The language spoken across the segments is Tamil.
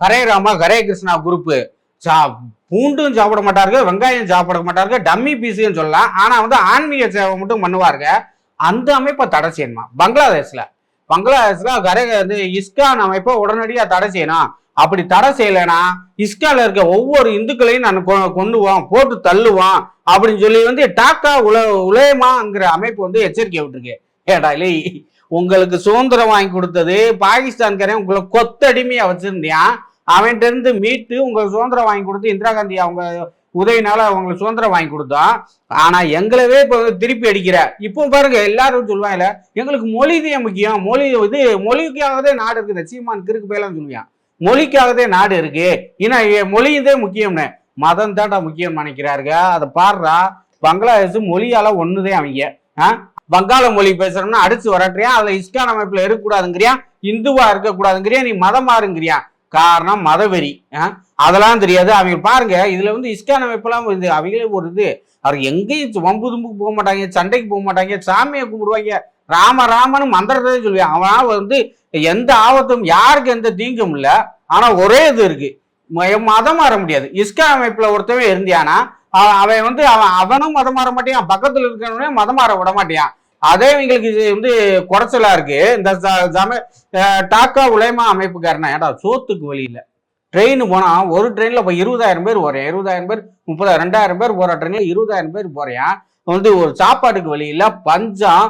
ஹரே ராமா ஹரே கிருஷ்ணா குரூப் பூண்டும் சாப்பிட மாட்டார்கள், வெங்காயம் சாப்பிட மாட்டார்கள், டம்மி பீஸுன்னு சொல்லலாம். ஆனா வந்து ஆன்மீக சேவை மட்டும் பண்ணுவாருங்க. அந்த அமைப்பை தடை செய்யணுமா பங்களாதேஷ்ல ஹரே இஸ்கான் அமைப்பை உடனடியா தடை செய்யணும். அப்படி தடை செய்யலைன்னா இஸ்கான்ல இருக்க ஒவ்வொரு இந்துக்களையும் நான் கொண்டுவோம், போட்டு தள்ளுவோம் அப்படின்னு சொல்லி வந்து டாக்கா உலயமாங்கிற அமைப்பு வந்து எச்சரிக்கை விட்டுருக்கு. ஏடா இல்லை, உங்களுக்கு சுதந்திரம் வாங்கி கொடுத்தது பாகிஸ்தான்காரன் உங்களை கொத்தடிமையா வச்சிருந்தியான். அவன்கிட்ட இருந்து மீட்டு உங்களுக்கு சுதந்திரம் வாங்கி கொடுத்து இந்திரா காந்தி அவங்க உதவினால அவங்களுக்கு சுதந்திரம் வாங்கி கொடுத்தோம். ஆனா எங்களவே இப்ப திருப்பி அடிக்கிற. இப்போ பாருங்க எல்லாரும் சொல்லுவாங்கல்ல, எங்களுக்கு மொழிதான் முக்கியம், மொழிக்காகவே நாடு இருக்குது. சீமான் கிறுக்கு பேலாம் சொல்லுவான், மொழிக்காகவே நாடு இருக்கு, ஏன்னா மொழியதே முக்கியம்னு. மதம் தாண்டா முக்கியம் நினைக்கிறாருங்க. அதை பாடுறா, பங்களாதேஷ் மொழியால ஒண்ணுதே அவங்க. வங்காள மொழி பேசுறோம்னா அடிச்சு வரட்டுறியா, அதுல இஸ்கான் அமைப்புல இருக்கக்கூடாதுங்கிறியா, இந்துவா இருக்கக்கூடாதுங்கிறியா, நீ மதம் மாறுங்கிறியா. காரணம் மதவெறி. அதெல்லாம் தெரியாது அவங்க. பாருங்க இதுல வந்து இஸ்கான் அமைப்பெல்லாம் இது அவங்களே ஒரு இது. அவர் எங்கேயும் வம்பு தும்புக்கு போக மாட்டாங்க, சண்டைக்கு போக மாட்டாங்க, சாமியை கும்பிடுவாங்க, ராமன்னு மந்திரத்தை சொல்லுவாங்க. அவன் வந்து எந்த ஆபத்தும் யாருக்கு எந்த தீங்கும் இல்லை. ஆனா ஒரே இது இருக்கு, மதம் மாற முடியாது. இஸ்கான் அமைப்புல ஒருத்தவன் இருந்தியானா அவன் வந்து அவனும் மதம் மாற மாட்டான், பக்கத்துல இருக்கிறவனே மதம் மாற விட மாட்டான். அதே இவங்களுக்கு இது வந்து குறைச்சலா இருக்கு. இந்த டாக்கா உலயமா அமைப்புக்காரனா, ஏடா சோத்துக்கு வழி இல்லை. ட்ரெயின் போனா ஒரு ட்ரெயின்ல இப்போ 20,000 பேர் போறேன், 20,000 பேர் 2,000 பேர் போற ட்ரெயின்ல 20,000 பேர் போறேன். வந்து ஒரு சாப்பாட்டுக்கு வழி இல்லை, பஞ்சம்,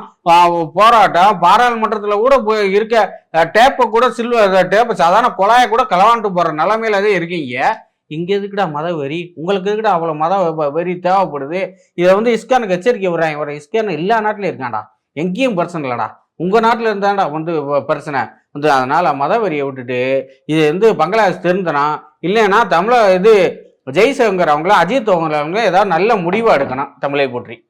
போராட்டம். பாராளுமன்றத்தில் கூட இருக்க டேப்பை கூட சில்வர் டேப்பை சாதாரண குழாயை கூட களவாண்டு போற நிலைமையில தான் இருக்கீங்க. இங்க எதுக்குடா மத வெறி? உங்களுக்கு எதுக்குடா அவ்வளவு மத வெறி தேவைப்படுது? இதை வந்து இஸ்கானுக்கு எச்சரிக்கை விடுறாங்க. ஒரு இஸ்கான் எல்லா நாட்டிலும் இருக்காண்டா, எங்கேயும் பிரச்சனை இல்லடா, உங்க நாட்டுல இருந்தாண்டா வந்து பிரச்சனை வந்து. அதனால மத வெறியை விட்டுட்டு இது வந்து பங்களாதேஷ் திருந்தனா, இல்லைன்னா தமிழ இது ஜெய்சங்கர் அவங்கள, அஜித் அவங்கள ஏதாவது நல்ல முடிவா எடுக்கணும் தமிழை போற்றி.